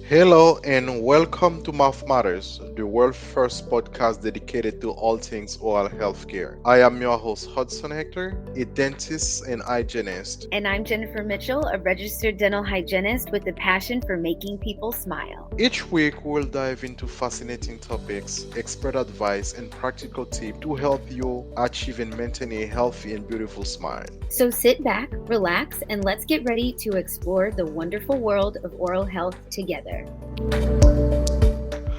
Hello and welcome to Mouth Matters, the world's first podcast dedicated to all things oral healthcare. I am your host, Hudson Hector, a dentist and hygienist. And I'm Jennifer Mitchell, a registered dental hygienist with a passion for making people smile. Each week, we'll dive into fascinating topics, expert advice, and practical tips to help you achieve and maintain a healthy and beautiful smile. So sit back, relax, and let's get ready to explore the wonderful world of oral health together.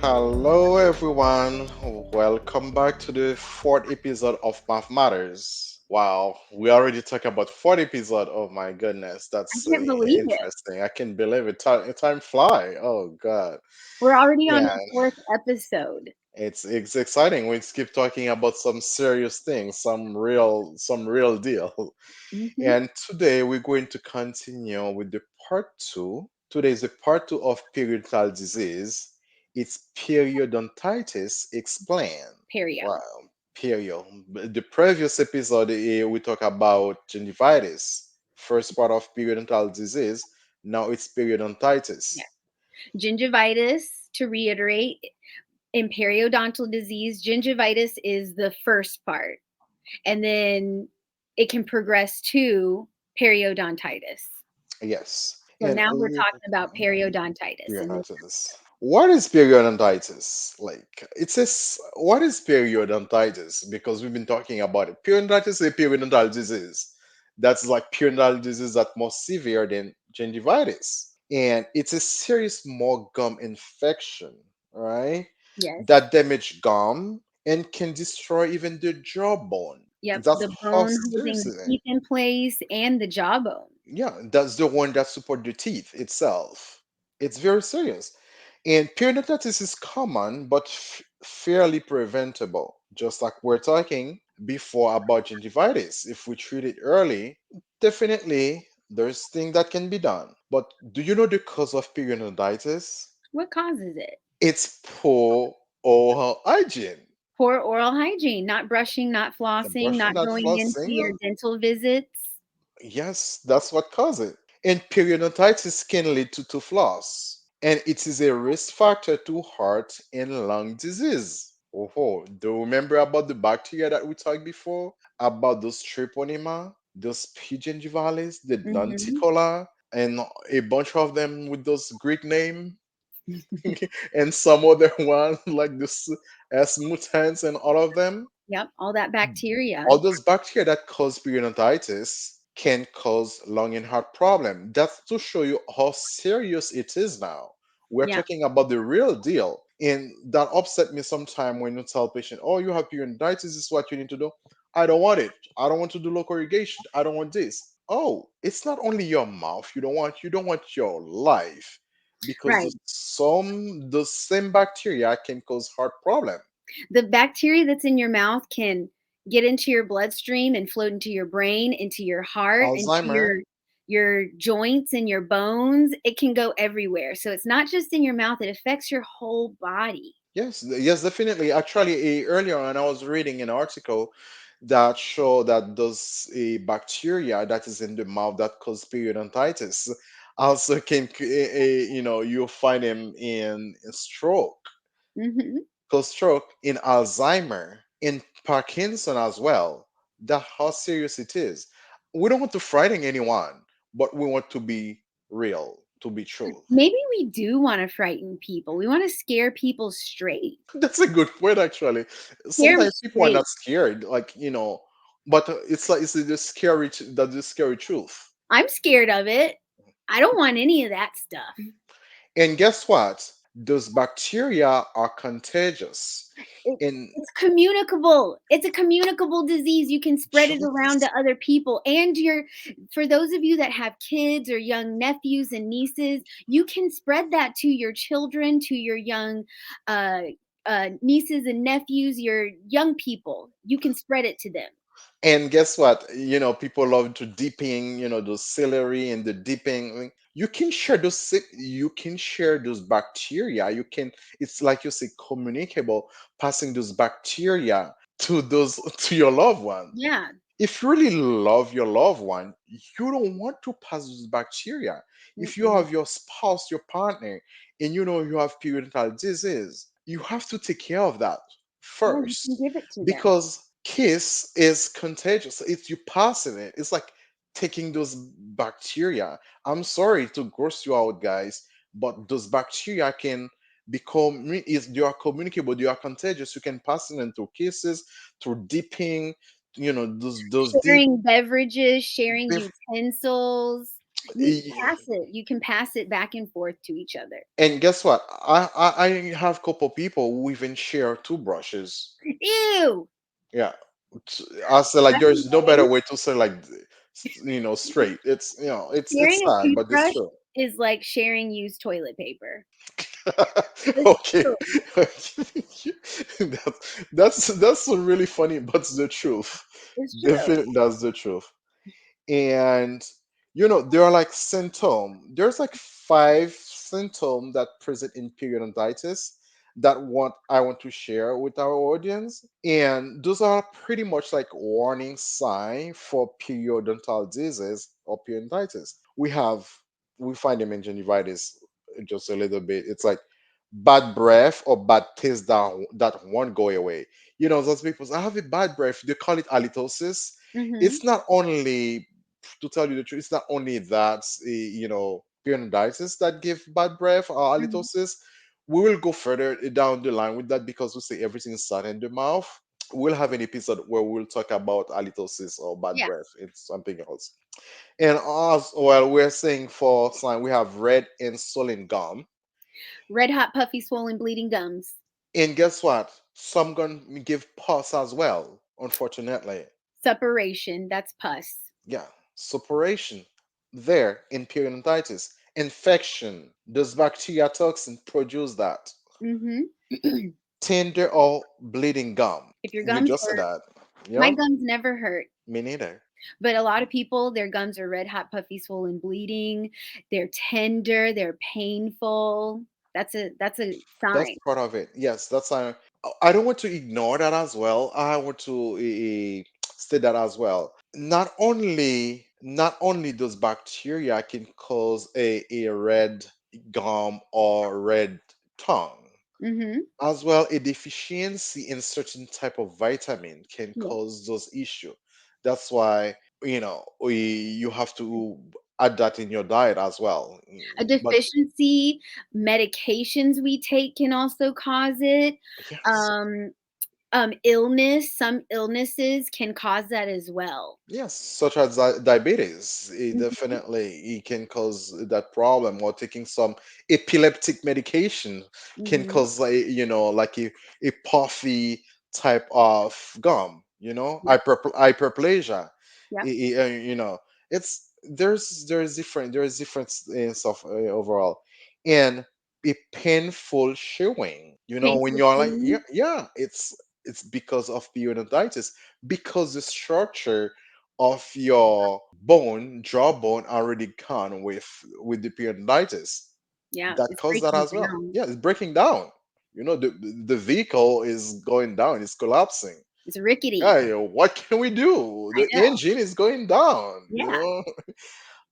Hello, everyone. Welcome back to the fourth episode of Math Matters. Wow, we already talked about fourth episode. Oh my goodness, I that's can't believe it. interesting. I can't believe it. Time fly. Oh God. We're already on Yeah, our fourth episode. it's exciting. We keep talking about some serious things, some real deal. hmm And today we're going to continue with the part two. Today is the part two of periodontal disease. It's periodontitis explained. Perio. Wow, period. The previous episode, we talked about gingivitis, first part of periodontal disease. Now it's periodontitis. Yeah. Gingivitis, to reiterate, in periodontal disease, gingivitis is the first part, and then it can progress to periodontitis. Yes. So And now we're talking about periodontitis. And periodontitis. What is periodontitis? Like, it says, what is periodontitis? Because we've been talking about it. Periodontitis is a periodontal disease. That's like periodontal disease that's more severe than gingivitis. And it's a serious more gum infection, right? yes, That damage gum and can destroy even the jawbone. yep, That's the how bone holding serious the it is. teeth in place and the jawbone. Yeah, that's the one that support the teeth itself. It's very serious. And periodontitis is common but fairly preventable. Just like we're talking before about gingivitis. If we treat it early, definitely there's things that can be done. But do you know the cause of periodontitis? What causes it? It's poor oral hygiene. Poor oral hygiene, not brushing, not The flossing, brushing, not that going into your flossing, dental visits. yes, that's what causes it. And periodontitis can lead to tooth loss. And it is a risk factor to heart and lung disease. Oh, do you remember about the bacteria that we talked before? About those treponema, those P. gingivalis, the hmm Danticola, and a bunch of them with those Greek name, and some other ones like this S. mutans and all of them. Yep, all that bacteria. All those bacteria that cause periodontitis can cause lung and heart problem. That's to show you how serious it is now. We're Yeah, talking about the real deal. And that upset me sometime when you tell patient, oh, you have periodontitis, this is what you need to do. I don't want it. I don't want to do local irrigation. I don't want this. Oh, it's not only your mouth you don't want your life because right. the same bacteria can cause heart problem. The bacteria that's in your mouth can get into your bloodstream and float into your brain, into your heart, into Alzheimer. your joints and your bones. It can go everywhere. So it's not just in your mouth, it affects your whole body. Yes, yes, definitely. Actually, earlier on, I was reading an article that showed that those a bacteria that is in the mouth that cause periodontitis also can, you'll find them in stroke, hmm cause stroke in Alzheimer, in Parkinson as well. That's how serious it is. We don't want to frighten anyone, but we want to be real, to be true. Maybe we do want to frighten people. We want to scare people straight. That's a good point, actually. Scare them Sometimes people are straight. not scared, but it's like it's the scary, that's the scary truth. I'm scared of it. I don't want any of that stuff. And guess what? Those bacteria are contagious. It, And it's communicable. It's a communicable disease. You can spread it around yes, to other people. And for those of you that have kids or young nephews and nieces, you can spread that to your children, to your young uh, nieces and nephews, your young people. You can spread it to them. and guess what? People love to dipping, those celery and the dipping. You can share you can share those bacteria. It's like you say, communicable, passing those bacteria to those to your loved one. Yeah. if you really love your loved one, you don't want to pass this bacteria. If you Mm-mm. have your spouse, your partner, and you know you have periodontal disease, you have to take care of that Yeah, you can first, give it to them. because kiss is contagious. It's you passing it. It's like taking those bacteria. I'm sorry to gross you out, guys, but those bacteria can become is they are communicable, they are contagious. You can pass it into kisses, through dipping, those deep. Sharing beverages, sharing bef- utensils. You eh, pass it. You can pass it back and forth to each other. and guess what, I have couple people who even share toothbrushes. Ew. Yeah. I say, like, That's there's no better insane. way to say, like, straight. It's, it's Sharing a sad, but it's toothbrush true. is like sharing used toilet paper. It's Okay. true. That's really funny, but it's the truth. It's true. Definitely, that's the truth. And there are like symptom. There's like 5 symptoms that present in periodontitis that want I want to share with our audience. And those are pretty much like warning sign for periodontal disease or periodontitis. We find them in gingivitis just a little bit. It's like bad breath or bad taste that won't go away. Those people say, I have a bad breath. They call it halitosis. Hmm. It's not only, to tell you the truth, it's not only that, periodontitis that give bad breath or Hmm. halitosis. We will go further down the line with that because we say everything is starting in the mouth. We'll have an episode where we'll talk about halitosis or bad Yeah. breath. It's something else. And as well, we're saying for sign we have red and swollen gum. Red hot, puffy, swollen, bleeding gums. And guess what? Some gonna give pus as well, unfortunately. Suppuration. That's pus. Yeah, suppuration there in periodontitis. Infection. Does bacteria toxin produce that? Hmm. Tender or bleeding gum. If your You gums just said hurt, that. my Yeah, gums never hurt. me neither. But a lot of people, their gums are red hot, puffy, swollen, bleeding. They're tender. They're painful. That's a That's sign. part of it. Yes, that's I don't want to ignore that as well. I want to state that as well. Not only does bacteria can cause a red gum or red tongue, Hmm. as well a deficiency in certain type of vitamin can Yeah. cause those issues. That's why you have to add that in your diet as well. A But deficiency, medications we take can also cause it. yes. Um, illness, some illnesses can cause that as well. Yes, such as diabetes, it Mhm. definitely it can cause that problem. Or taking some epileptic medication can Mhm. cause, like a puffy type of gum. Yeah. Hyperplasia. Yeah. It's there's different stuff overall, and a painful chewing. When Painful you're like, yeah, chewing. yeah, it's because of periodontitis, because the structure of your jawbone already gone with the periodontitis. Yeah, That it's causes that breaking as well. down. Yeah, it's breaking down. The vehicle is going down, it's collapsing. It's rickety. Hey, what can we do? I The know. engine is going down, Yeah.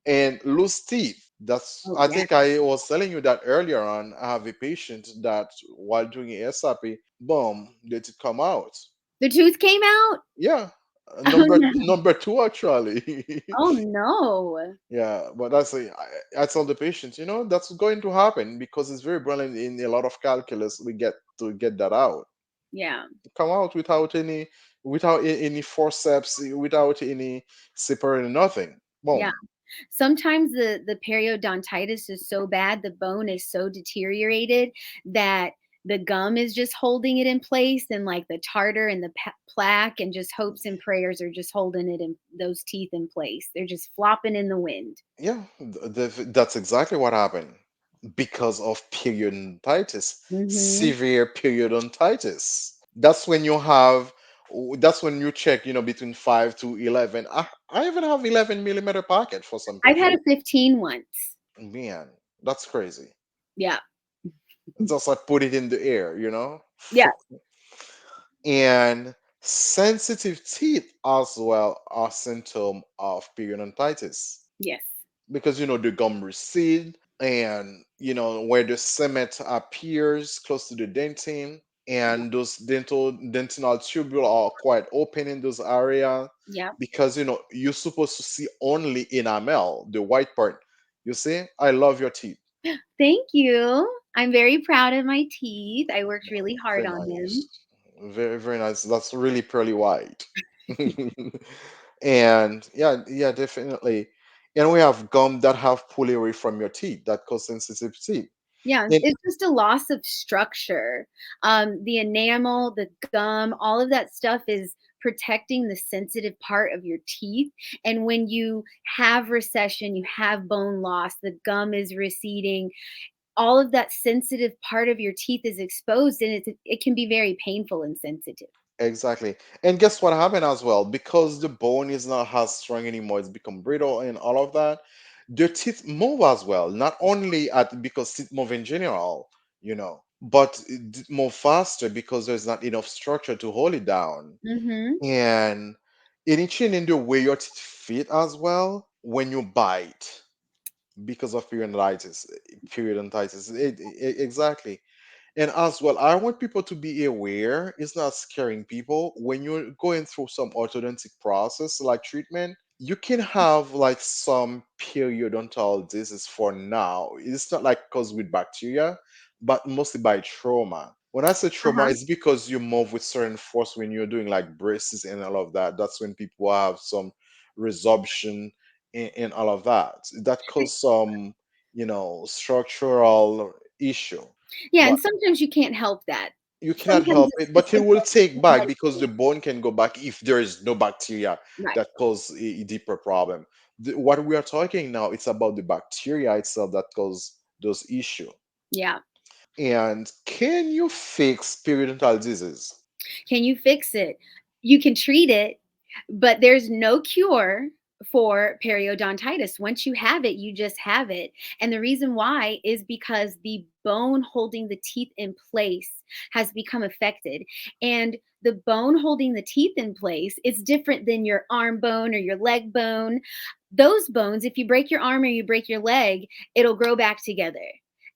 and loose teeth. Oh, I yeah. think I was telling you that earlier on. I have a patient that while doing a SRP, boom, let it come out. The tooth came out? Yeah, Oh, number no. number two actually. Oh, no. Yeah, but I tell the patients, that's going to happen because it's very brilliant in a lot of calculus. We get to get that out, Yeah. come out without any forceps, without any separating, nothing. Yeah. Boom. Sometimes the periodontitis is so bad, the bone is so deteriorated that the gum is just holding it in place, and like the tartar and the plaque and just hopes and prayers are just holding it in those teeth in place. They're just flopping in the wind. Yeah, that's exactly what happened because of periodontitis, Hmm. severe periodontitis. That's when you have, that's when you check, between 5 to 11. I even have 11 millimeter pocket for some I've had patients. a 15 once. Man, that's crazy. Yeah. It's just like put it in the air. Yeah. And Sensitive teeth as well are symptom of periodontitis Yes. because the gum recede, and where the cement appears close to the dentin, Yep. and those dentinal tubule are quite open in those areas, Yep. because you're supposed to see only enamel, the white part. You see, I love your teeth. Thank you. I'm very proud of my teeth. I worked really hard Very on them. nice. Very, very nice. That's really pearly white. And yeah, yeah, definitely. And we have gum that have pulled away from your teeth that cause sensitivity. Yeah, And it's just a loss of structure. The enamel, the gum, all of that stuff is protecting the sensitive part of your teeth. And when you have recession, you have bone loss, the gum is receding, all of that sensitive part of your teeth is exposed, and it can be very painful and sensitive. exactly. And guess what happened as well? Because the bone is not as strong anymore, it's become brittle and all of that. The teeth move as well. Not only at because teeth move in general, but it move faster because there's not enough structure to hold it down. Mhm. And any change in the way your teeth fit as well when you bite because of periodontitis. Exactly. And as well, I want people to be aware, it's not scaring people. When you're going through some orthodontic process like treatment, you can have like some periodontal disease for now. It's not like caused with bacteria, but mostly by trauma. When I say trauma, Uh-huh. it's because you move with certain force when you're doing like braces and all of that. That's when people have some resorption and all of that. That cause some, structural issue. Yeah, But and sometimes you can't help that. you cannot Sometimes help it's it, just but a it will take back because medicine. the bone can go back if there is no bacteria Right. that cause a deeper problem. What we are talking now, it's about the bacteria itself that cause those issue. Yeah. And can you fix periodontal disease? Can you fix it? You can treat it, but there's no cure for periodontitis. Once you have it, you just have it. And the reason why is because the bone holding the teeth in place has become affected. And the bone holding the teeth in place is different than your arm bone or your leg bone. Those bones, if you break your arm or you break your leg, it'll grow back together.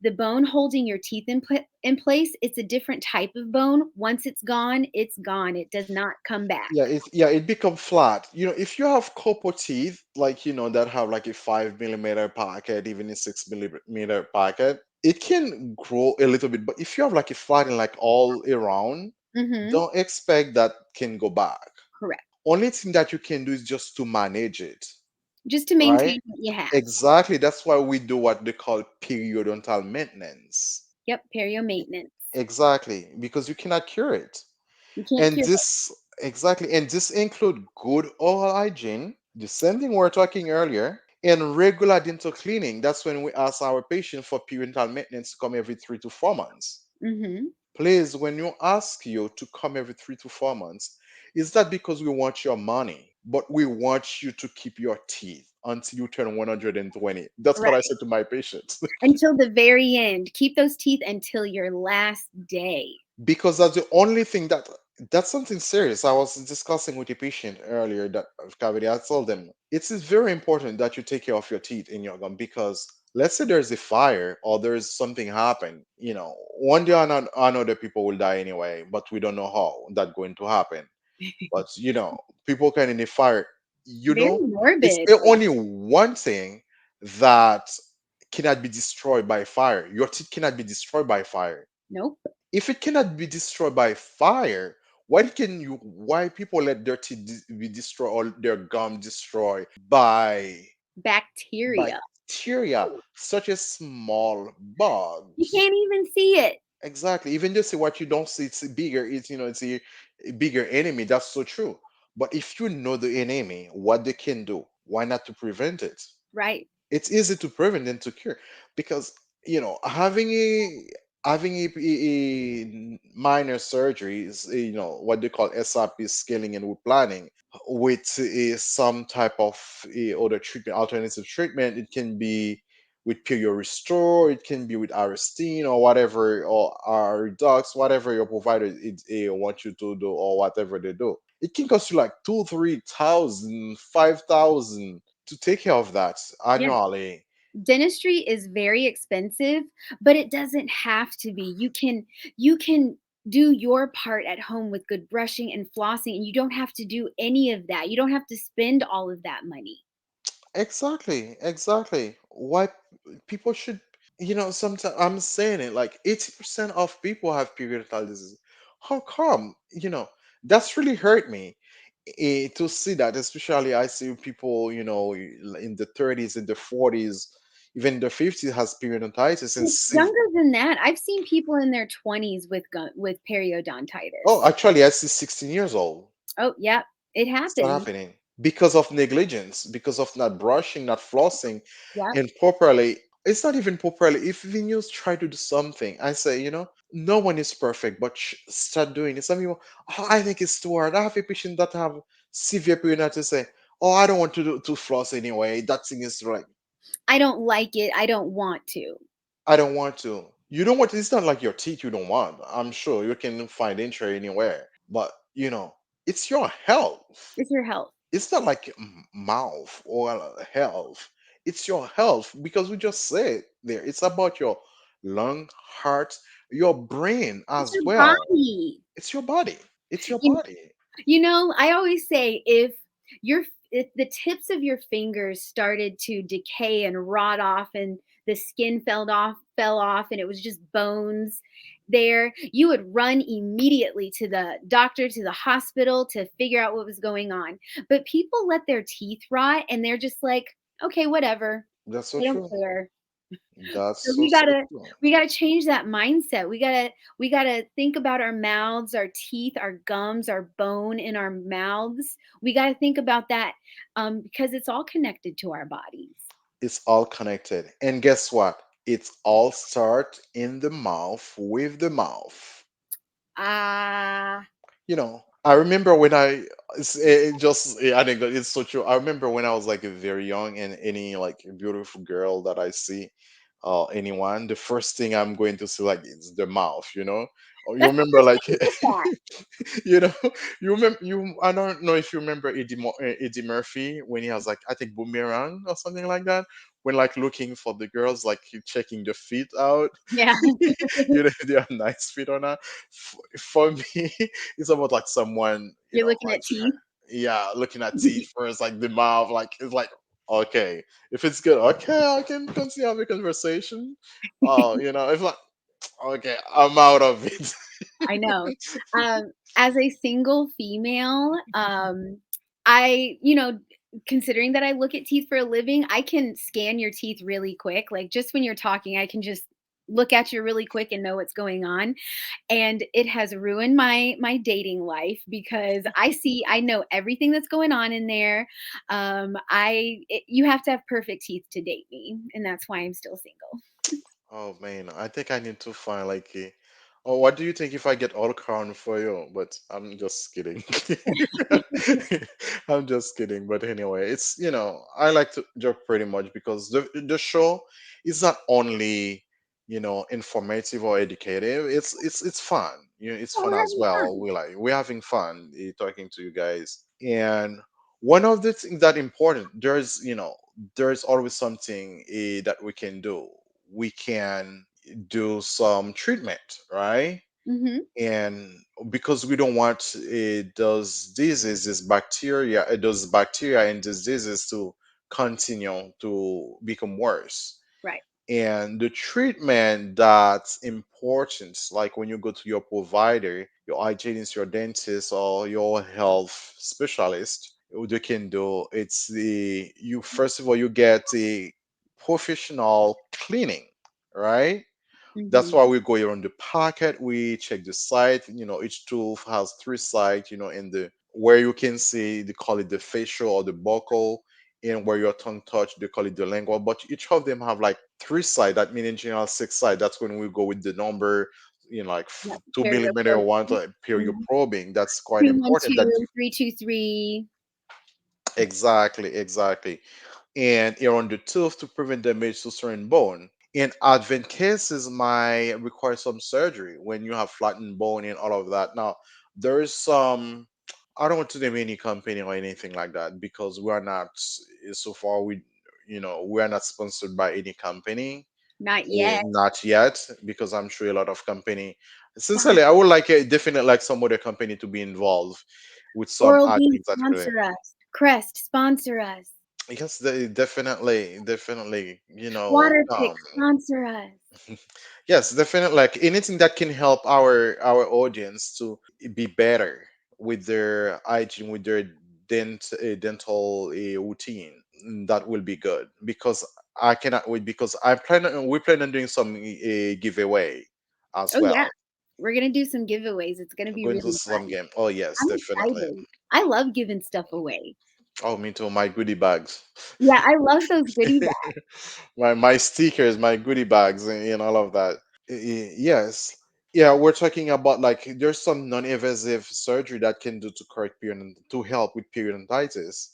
The bone holding your teeth in place, it's a different type of bone. Once it's gone, it's gone. It does not come back. It become flat. If you have couple teeth, like that have like a 5 millimeter pocket, even a 6 millimeter pocket, it can grow a little bit. But if you have like a flattening like all around, Mhm. don't expect that can go back. Correct. Only thing that you can do is just to manage it, Just to right? maintain what you have. Exactly. That's why we do what they call periodontal maintenance. Yep, perio maintenance. Exactly, because you cannot cure it. You can't And cure it. this exactly, and this include good oral hygiene, the same thing we were talking earlier, and regular dental cleaning. That's when we ask our patient for periodontal maintenance to come every 3 to 4 months. Mhm. Please, when you ask you to come every 3 to 4 months, is that because we want your money, but we want you to keep your teeth until you turn 120? That's what I Right. said to my patients. Until the very end. Keep those teeth until your last day. Because that's the only thing that's something serious. I was discussing with a patient earlier that of cavity. I told them it is very important that you take care of your teeth in your gum because let's say there's a fire or there's something happen, one day or another people will die anyway, but we don't know how that's going to happen. But people can in a fire, Very it's morbid. the only one thing that cannot be destroyed by fire. Your teeth cannot be destroyed by fire. Nope. If it cannot be destroyed by fire, why people let their teeth be destroyed or their gum destroyed by Bacteria. bacteria such as small You bugs? can't even see it. Exactly. Even just say what you don't see, it's bigger. It's a bigger enemy. That's so true. But if you know the enemy, what they can do, why not to prevent it? Right. It's easy to prevent than to cure because having a minor surgery is what they call SRP scaling and wood planning with some type of other treatment, alternative treatment. It can be with Period Restore, it can be with Aristine or whatever, or Redux, whatever your provider wants you to do or whatever they do. It can cost you like two, 3,000, 5,000 to take care of that Yeah. annually. Dentistry is very expensive, but it doesn't have to be. You can do your part at home with good brushing and flossing, and you don't have to do any of that. You don't have to spend all of that money. Exactly, exactly. Why people should, sometimes I'm saying it like 80% of people have periodontal disease. How come? That's really hurt me to see that, especially I see people, in the 30s, in the 40s, even the 50s has periodontitis and Younger than that, I've seen people in their 20s with oh, periodontitis. actually, I see 16 years old. Oh, yeah, it It's not happens. happening because of negligence, because of not brushing, not flossing, Yep. and properly. It's not even properly. If even you try to do something, I say, no one is perfect, but start doing it. Some people, oh, I think it's too hard. I have a patient that have severe periodontitis say, oh, I don't want to floss anyway. That thing is like, I don't like it. I don't want to. I don't want to. You don't want. It's not like your teeth you don't want. I'm sure you can find injury anywhere, but it's your health. It's your health. It's not like mouth or health. It's your health because we just said there. It's about your lung, heart, your brain It's as your well. body. It's your body. It's your You body. I always say your if the tips of your fingers started to decay and rot off and the skin fell off and it was just bones there, you would run immediately to the doctor, to the hospital to figure out what was going on. But people let their teeth rot and they're just like, okay, whatever. That's so I don't true. care. That's So so so true. we gotta change that mindset. We gotta think about our mouths, our teeth, our gums, our bone in our mouths. We gotta think about that because it's all connected to our bodies. It's all connected. And guess what? It's all start in the mouth with the mouth. Ah, I remember when it just, I think that it's so true. I remember when I was like very young, and any like beautiful girl that I see, anyone, the first thing I'm going to see like is the mouth. Or you that's remember like, look at that. you know, you remember I don't know if you remember Eddie Murphy when he has like I think Boomerang or something like that. When like looking for the girls, like he checking the feet out, Yeah, they have nice feet or not. For me, it's about like someone, you're looking like at teeth. yeah, looking at teeth first, like the mouth, like it's like okay, if it's good, okay, I can continue having a conversation. Oh, if like okay, I'm out of it. I know. As a single female, considering that I look at teeth for a living, I can scan your teeth really quick. Like just when you're talking, I can just look at you really quick and know what's going on. And it has ruined my dating life because I know everything that's going on in there. You have to have perfect teeth to date me, and that's why I'm still single. Oh man, I think I need to find like a. Oh, what do you think if I get all crown for you? But I'm just kidding. I'm just kidding. But anyway, I like to joke pretty much because the show is not only informative or educative. It's fun. It's Oh, fun we're as having well. fun. We're having fun talking to you guys. And one of the things that important, there's always something that we can do. We can do some treatment, right? Hmm. And because we don't want those diseases, those bacteria and diseases to continue to become worse. Right. And the treatment that's important, like when you go to your provider, your hygienist, your dentist, or your health specialist, what they can do, it's you first of all you get a professional cleaning, right? That's Hmm. why we go here on the pocket. We check the site. Each tooth has three sides. In the where you can see, they call it the facial or the buccal, and where your tongue touch, they call it the lingual. But each of them have like three sides. That means in general six sides. That's when we go with the number, like Yep. 2 millimeter Perio one, like period Mhm. probing. That's quite important. That 312, 323. exactly, exactly. and around the tooth to prevent damage to certain bone. In advanced cases, might require some surgery when you have flattened bone and all of that. Now, there is some. I don't want to name any company or anything like that because we are not. So far, we are not sponsored by any company. Not yet. Not yet, because I'm sure a lot of company. Sincerely, I Sponsor. would like definitely like some other company to be involved with some Oral ad B, things that really. sponsor us. Crest, sponsor us. Yes, they definitely, Water pick, sponsor us. yes, definitely, like anything that can help our audience to be better with their hygiene, with their dental routine. That will be good because I cannot wait because we plan on doing some giveaway as Oh yeah. well. We're gonna do some giveaways. It's gonna I'm be going to really some fun. game. Oh yes, I'm definitely. excited. I love giving stuff away. Oh, me too. My goodie bags. Yeah, I love those goodie bags. My stickers, my goodie bags, and all of that. Yes. Yeah, we're talking about like there's some non-invasive surgery that can do to correct to help with periodontitis.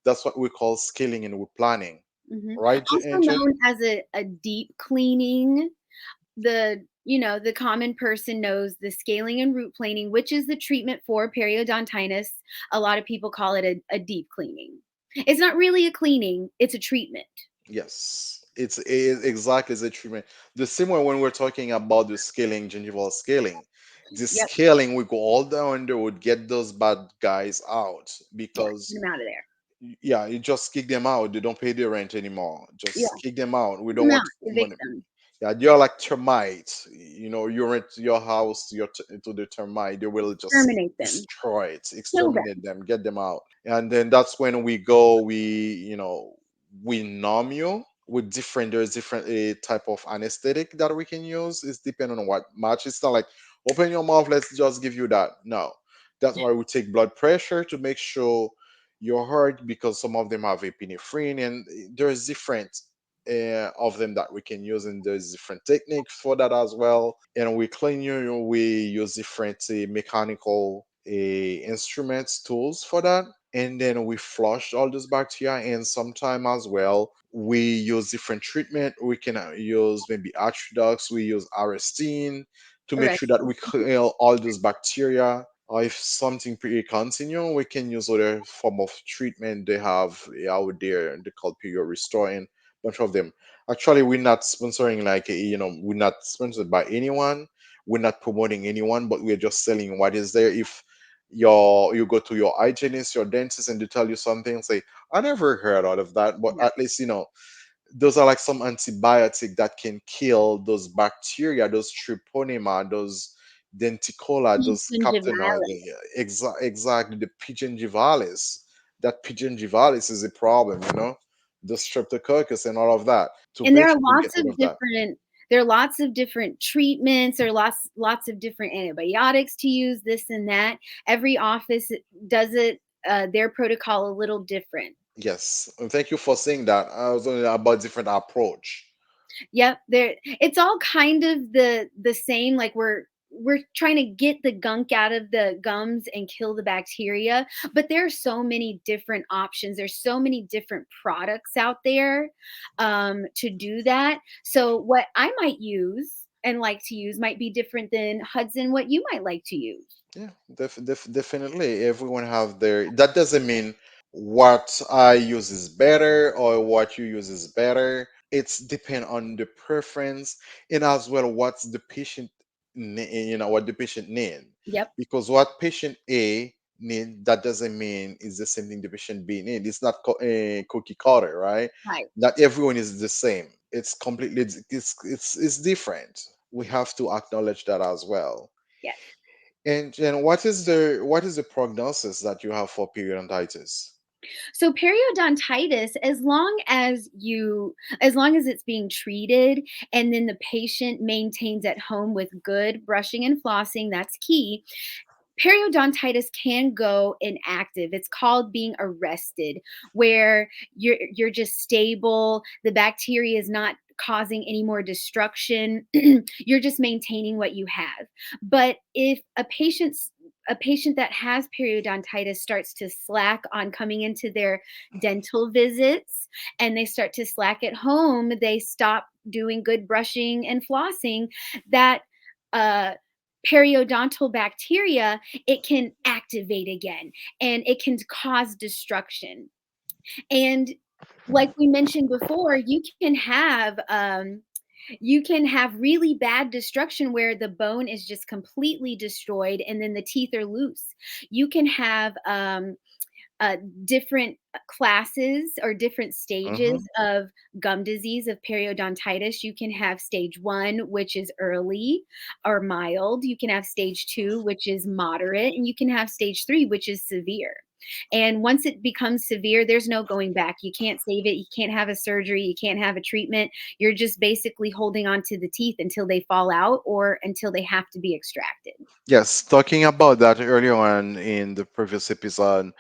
That's what we call scaling and root planning, Mhm. right, Also Jen? known as a deep cleaning. The common person knows the scaling and root planing, which is the treatment for periodontitis. A lot of people call it a deep cleaning. It's not really a cleaning, it's a treatment. Yes, it exactly the treatment. The same way when we're talking about the scaling, gingival scaling, the Yep. scaling we go all down there would get those bad guys out Yeah. because Get them out of there. yeah, you just kick them out. They don't pay the rent anymore. Yeah. Just kick them out. We Get don't them want out. to put Evict money. them. Yeah, they're like termites. You rent your house to the termite. They will just Exterminate them. destroy it, Kill exterminate them. them, get them out. And then that's when we go. We numb you with different. There's different type of anesthetic that we can use. It's depending on what match. It's not like open your mouth. Let's just give you that. No, that's why we take blood pressure to make sure your heart because some of them have epinephrine and there's different of them that we can use and there's different techniques for that as well and we clean you we use different mechanical instruments tools for that and then we flush all those bacteria and sometime as well we use different treatment we can use maybe atridox we use aristine to make sure that Arrested. we kill all those bacteria if something pretty continue, we can use other form of treatment they have out there. They call period restoring, bunch of them. Actually, we're not sponsoring like we're not sponsored by anyone. We're not promoting anyone, but we're just selling what is there. If you go to your hygienist, your dentist, and they tell you something, say, I never heard out of that, but Yeah. at least those are like some antibiotic that can kill those bacteria, those treponema, those denticola, those captenoids. Gingivalis. Exactly, the pigeongivalis. That pigeongivalis is a problem. The streptococcus and all of that. To And make sure we get rid of that. there are lots of different treatments or lots of different antibiotics to use, this and that. Every office does it, their protocol a little different. Yes, and thank you for saying that. I was only about different approach. Yep, there it's all kind of the same, like we're trying to get the gunk out of the gums and kill the bacteria, but there are so many different options. There's so many different products out there to do that. So what I might use and like to use might be different than Hudson what you might like to use. Yeah, definitely. Everyone have their. That doesn't mean what I use is better or what you use is better. It's depend on the preference and as well what's the patient what the patient need. Yep, Because what patient A need that doesn't mean is the same thing the patient B need. It's not cookie cutter, right? right. Not everyone is the same. It's completely it's different. We have to acknowledge that as well. Yes. And what is the prognosis that you have for periodontitis? So periodontitis, as long as it's being treated and then the patient maintains at home with good brushing and flossing, that's key. Periodontitis can go inactive. It's called being arrested, where you're just stable. The bacteria is not causing any more destruction. You're just maintaining what you have. But if a patient that has periodontitis starts to slack on coming into their dental visits, and they start to slack at home, they stop doing good brushing and flossing, that uh, periodontal bacteria, it can activate again, and it can cause destruction. And like we mentioned before, you can have really bad destruction where the bone is just completely destroyed and then the teeth are loose. You can have uh, different classes or different stages Hmm. of gum disease of periodontitis. You can have stage 1, which is early or mild. You can have stage 2, which is moderate, and you can have stage 3, which is severe. And once it becomes severe, there's no going back. You can't save it. You can't have a surgery. You can't have a treatment. You're just basically holding on to the teeth until they fall out or until they have to be extracted. Yes, talking about that earlier on in the previous episode,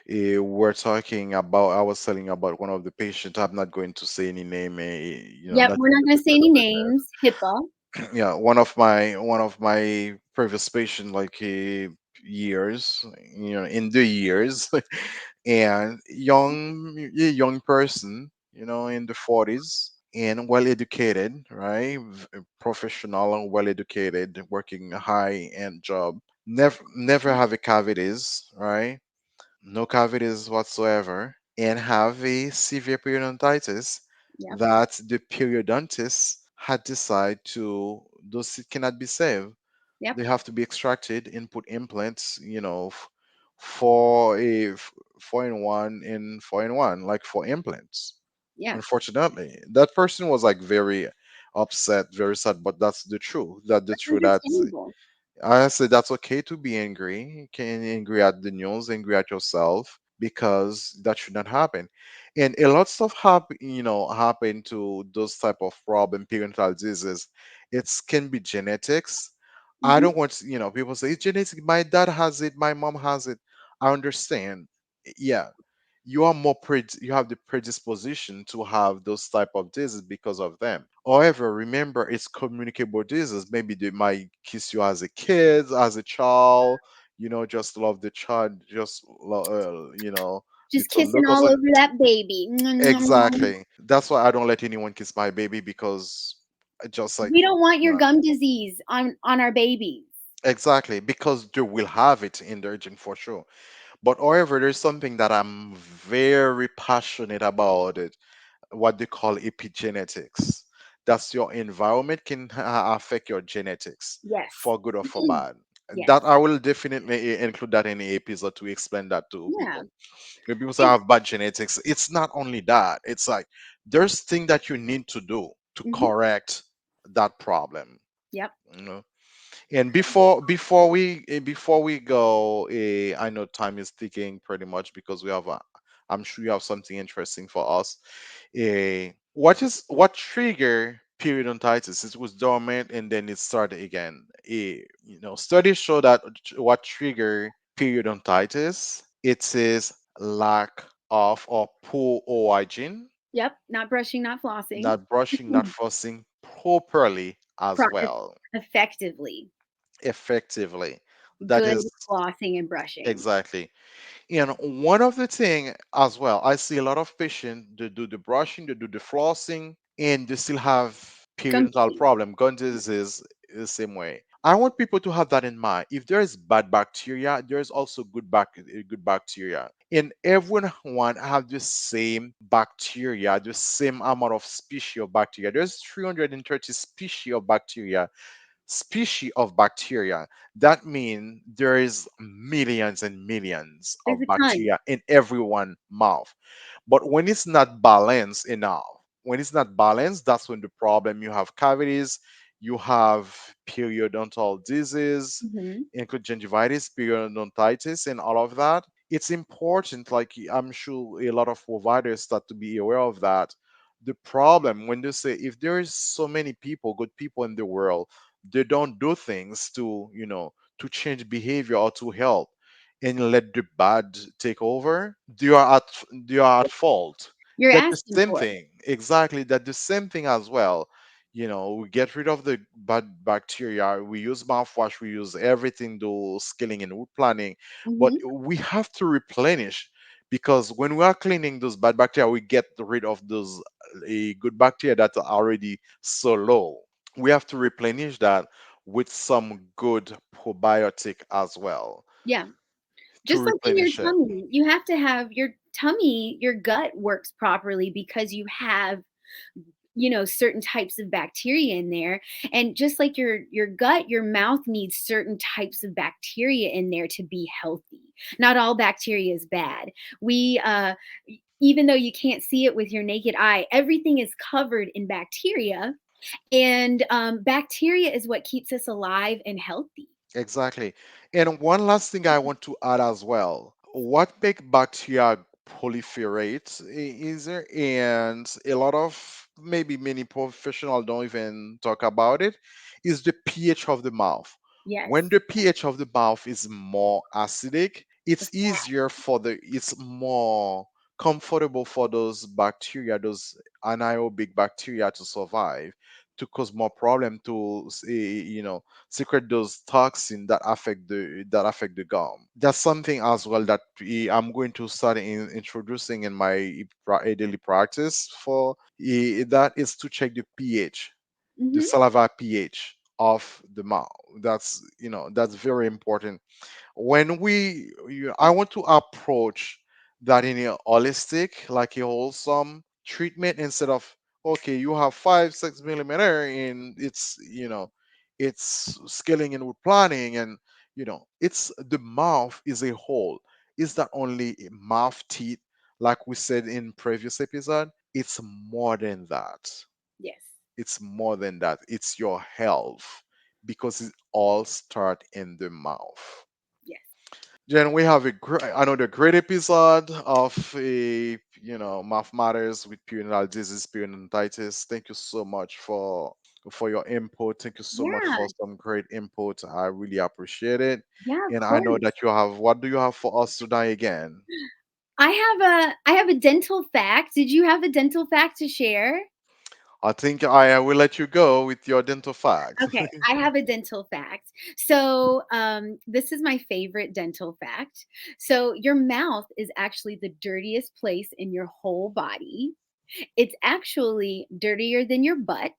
we're talking about, I was telling about one of the patients. I'm not going to say any name, Yep, not we're not going to say any names. HIPAA. yeah, one of my previous patient, like years, in the years, and young person, in the 40s, and well educated, right? Professional and well educated, working a high end job, never have a cavities, right? No cavities whatsoever, and have a severe periodontitis Yep, that the periodontist had decided to, those teeth cannot be saved. yep, They have to be extracted and put implants, for a 4 in 1 and 4 in 1, like for implants. yeah. Unfortunately, that person was like very upset, very sad, but that's the truth. That the That's truth that understandable. I say that's okay to be angry. You can angry at the news, angry at yourself, because that should not happen. And a lot of stuff happen to those type of problem, parental diseases. It can be genetics. I Mhm. don't want people say it's genetic. My dad has it. My mom has it. I understand. Yeah, you have the predisposition to have those type of diseases because of them. However, remember, it's communicable disease. Maybe they might kiss you as a kid, as a child, just love the child, just Just little kissing look or all something. over that baby. Exactly, that's why I don't let anyone kiss my baby, because I just like, We don't want you your know gum disease on our babies. exactly, because they will have it in their gene for sure. But however, there's something that I'm very passionate about it, what they call epigenetics. That's your environment can affect your genetics, Yes. for good or for bad. And Yes. that I will definitely include that in the episode to explain that to Yeah. people. When people say I And have bad genetics, it's not only that. It's like there's things that you need to do to mhm. correct that problem. Yep. You know? And before we go, I know time is ticking pretty much, because I'm sure you have something interesting for us. What trigger periodontitis? It was dormant and then it started again. Studies show that what trigger periodontitis, it is lack of or poor hygiene, Yep. Not brushing, not flossing. not brushing, not flossing properly as Pro- well, effectively. effectively. That Good is flossing and brushing. exactly. And one of the thing as well, I see a lot of patients, they do the brushing, they do the flossing, and they still have Gum periodontal disease. problem. Gum disease is the same way. I want people to have that in mind. If there is bad bacteria, there is also good bacteria. And everyone have the same bacteria, the same amount of species of bacteria. There's 330 species of bacteria. That means there is millions and millions There's of a ton. bacteria in everyone mouth. But when it's not balanced enough, when it's not balanced, that's when the problem, you have cavities, you have periodontal disease, Hmm. include gingivitis, periodontitis, and all of that. It's important, like I'm sure a lot of providers start to be aware of that. The problem when they say, if there is so many people, good people in the world, they don't do things to change behavior or to help, and let the bad take over, they are at fault. You're That the asking same for it. thing, exactly, that the same thing as well. We get rid of the bad bacteria. We use mouthwash, we use everything, do scaling and wood planning, but Hmm. we have to replenish, because when we are cleaning those bad bacteria, we get rid of those good bacteria that are already so low. We have to replenish that with some good probiotic as well Yeah. to Just like in your replenish it. tummy, you have to have your tummy, your gut works properly because you have, certain types of bacteria in there. And just like your gut, your mouth needs certain types of bacteria in there to be healthy. Not all bacteria is bad. We Even though you can't see it with your naked eye, everything is covered in bacteria, and bacteria is what keeps us alive and healthy. Exactly. And one last thing I want to add as well. What make bacteria proliferate is there, and a lot of, maybe many professionals don't even talk about it, is the pH of the mouth. Yes. When the pH of the mouth is more acidic, it's more comfortable for those bacteria, those anaerobic bacteria, to survive, to cause more problem, to secrete those toxins that affect the gum. That's something as well that I'm going to start introducing in my daily practice. For that is to check the pH, the Hmm. saliva pH of the mouth. That's very important. I want to approach that in a holistic, like a wholesome treatment, instead of, okay, you have 5-6 millimeter and it's scaling and with planning, and it's the mouth is a whole. Is that only a mouth teeth, like we said in previous episode? It's more than that. Yes. It's your health, because it all start in the mouth. Yes. Then we have another great episode of a Math Matters with periodontal disease, periodontitis. Thank you so much for your input. Thank you so much Yeah. for some great input. I really appreciate it. Yeah, of And I know course. that you have, what do you have for us today again? I have a dental fact. Did you have a dental fact to share? I think I will let you go with your dental fact. Okay, I have a dental fact. So, this is my favorite dental fact. So, your mouth is actually the dirtiest place in your whole body. It's actually dirtier than your butt.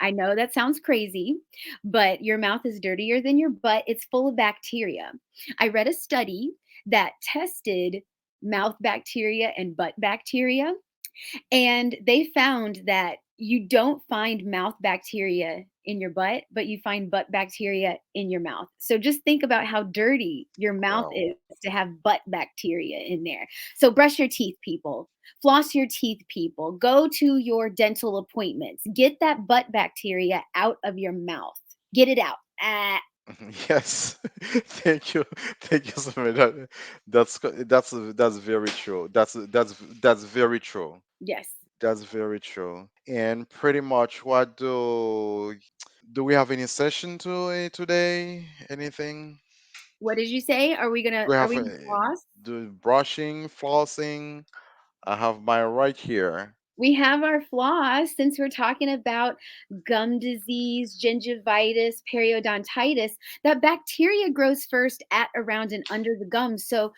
I know that sounds crazy, but your mouth is dirtier than your butt. It's full of bacteria. I read a study that tested mouth bacteria and butt bacteria, and they found that you don't find mouth bacteria in your butt, but you find butt bacteria in your mouth. So just think about how dirty your mouth Wow. is to have butt bacteria in there. So brush your teeth, people. Floss your teeth, people. Go to your dental appointments. Get that butt bacteria out of your mouth. Get it out. Ah, Yes, thank you so much. That's very true. That's very true. yes. That's very true. And pretty much, what do we have any session today? Anything? What did you say? Do we Are have we gonna floss? do brushing, flossing? I have my right here. We have our flaws since we're talking about gum disease, gingivitis, periodontitis. That bacteria grows first at, around, and under the gums. So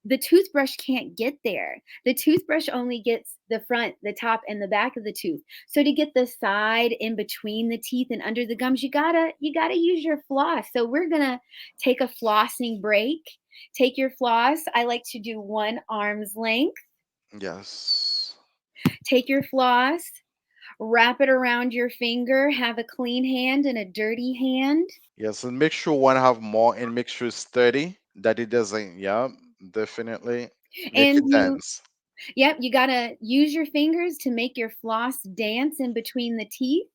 the toothbrush can't get there. The toothbrush only gets the front, the top, and the back of the tooth. So to get the side in between the teeth and under the gums, you gotta use your floss. So we're gonna take a flossing break. Take your floss. I like to do one arm's length. Yes. Take your floss, wrap it around your finger, have a clean hand and a dirty hand. Yes, and make sure one have more, and make sure it's steady, that it doesn't, yeah, definitely make And it you, dance. yep, you gotta use your fingers to make your floss dance in between the teeth.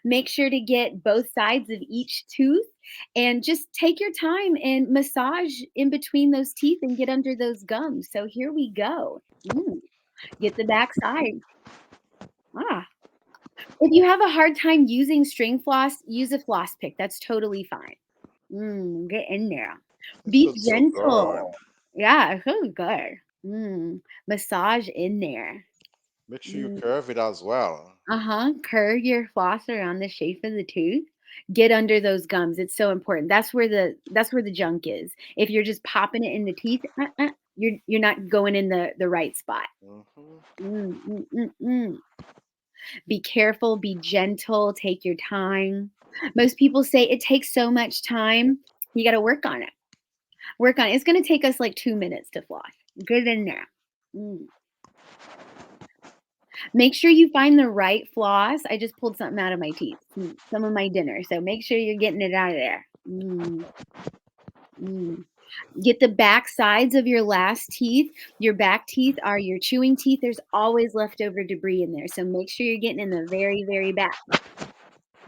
Make sure to get both sides of each tooth and just take your time and massage in between those teeth and get under those gums. So here we go. Get the back side. Ah. If you have a hard time using string floss, use a floss pick. That's totally fine. Get in there. It Be feels so good. gentle. Yeah, it feels good. Massage in there. Make sure you Mm, curve it as well. curve your floss around the shape of the tooth. Get under those gums. It's so important. That's where the junk is. If you're just popping it in the teeth, you're not going in the right spot. Hmm. Mm, mm, mm, mm. Be careful, be gentle, take your time. Most people say it takes so much time. You got to work on it. Work on it. It's going to take us like 2 minutes to floss. Get in there. Mm. Make sure you find the right floss. I just pulled something out of my teeth, some of my dinner. So make sure you're getting it out of there. Mm. Get the back sides of your last teeth. Your back teeth are your chewing teeth. There's always leftover debris in there. So make sure you're getting in the very, very back.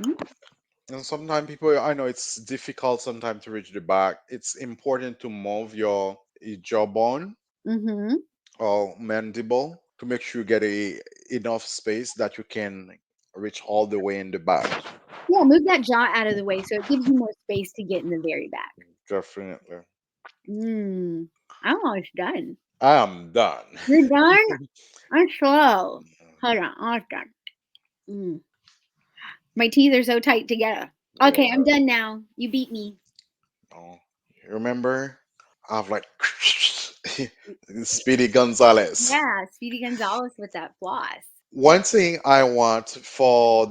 Mm. And sometimes people, I know it's difficult sometimes to reach the back. It's important to move your jawbone Mm-hmm. or mandible to make sure you get enough space that you can reach all the way in the back. Yeah, move that jaw out of the way so it gives you more space to get in the very back. Definitely. Mm. I'm almost done. I am done. You're done? I'm slow. Hold on, almost done. Mm. My teeth are so tight together. Yeah. Okay, I'm done now. You beat me. Oh, remember? I've like Speedy Gonzalez. Yeah, Speedy Gonzalez with that floss. One thing I want for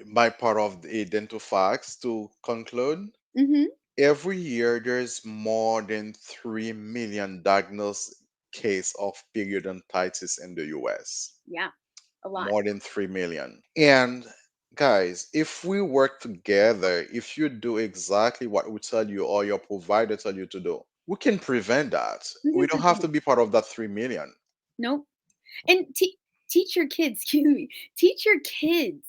my part of the dental facts to conclude, Mm-hmm. every year there's more than 3 million diagnosed case of periodontitis in the US. Yeah, a lot. More than 3 million. And guys, if we work together, if you do exactly what we tell you or your provider tell you to do, we can prevent that. We don't have 100%. to be part of that 3 million. Nope. And teach your kids, excuse me, teach your kids.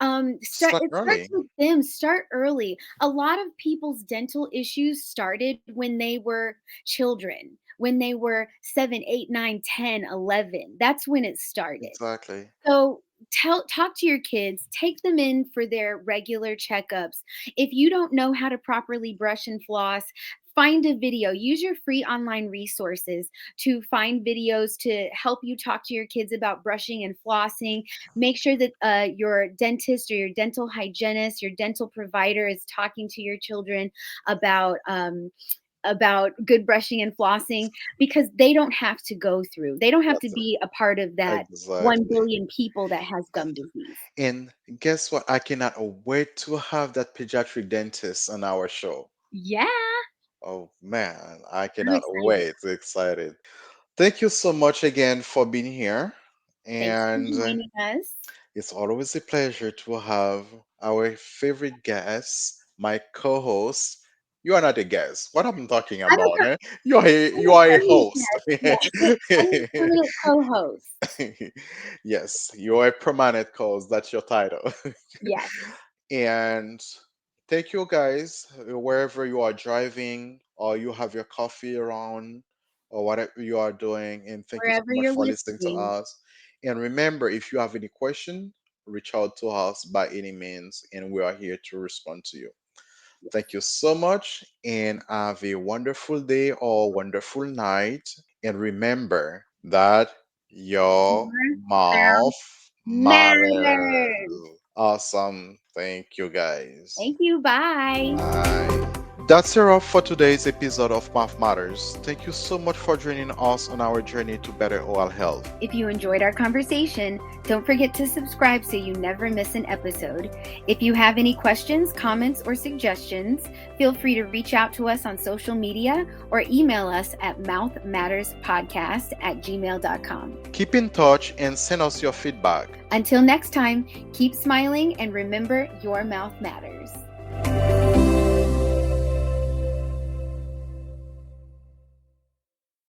Start It starts early. with them. Start early. A lot of people's dental issues started when they were children, when they were 7, 8, 9, 10, 11. That's when it started. Exactly. So talk to your kids, take them in for their regular checkups. If you don't know how to properly brush and floss, find a video. Use your free online resources to find videos to help you talk to your kids about brushing and flossing. Make sure that your dentist or your dental hygienist, your dental provider is talking to your children about good brushing and flossing, because they don't have to That's be a part of that 1 exactly. billion people that has gum disease. And guess what? I cannot wait to have that pediatric dentist on our show. Yeah, Oh man, I I'm cannot excited. wait. Excited. Thank you so much again for being here. Thanks for And joining us. it's always a pleasure to have our favorite guest, my co-host. You are not a guest. What I'm talking I'm a about, per eh? I'm You a are a permanent host. guest, yes. I'm a permanent co-host. Yes, you're a permanent co-host. That's your title. Yes, And thank you guys, wherever you are driving or you have your coffee around or whatever you are doing. And thank you so wherever much you're for listening to listening. us. And remember, if you have any question, reach out to us by any means, and we are here to respond to you. Thank you so much, and have a wonderful day or wonderful night. And remember that your Your mouth mouth matters. matters. Awesome. Thank you guys. Thank you, bye. Bye. That's a wrap for today's episode of Math Matters. Thank you so much for joining us on our journey to better oral health. If you enjoyed our conversation, don't forget to subscribe so you never miss an episode. If you have any questions, comments, or suggestions, feel free to reach out to us on social media or email us at mouthmatterspodcast@gmail.com. Keep in touch and send us your feedback. Until next time, keep smiling and remember your mouth matters.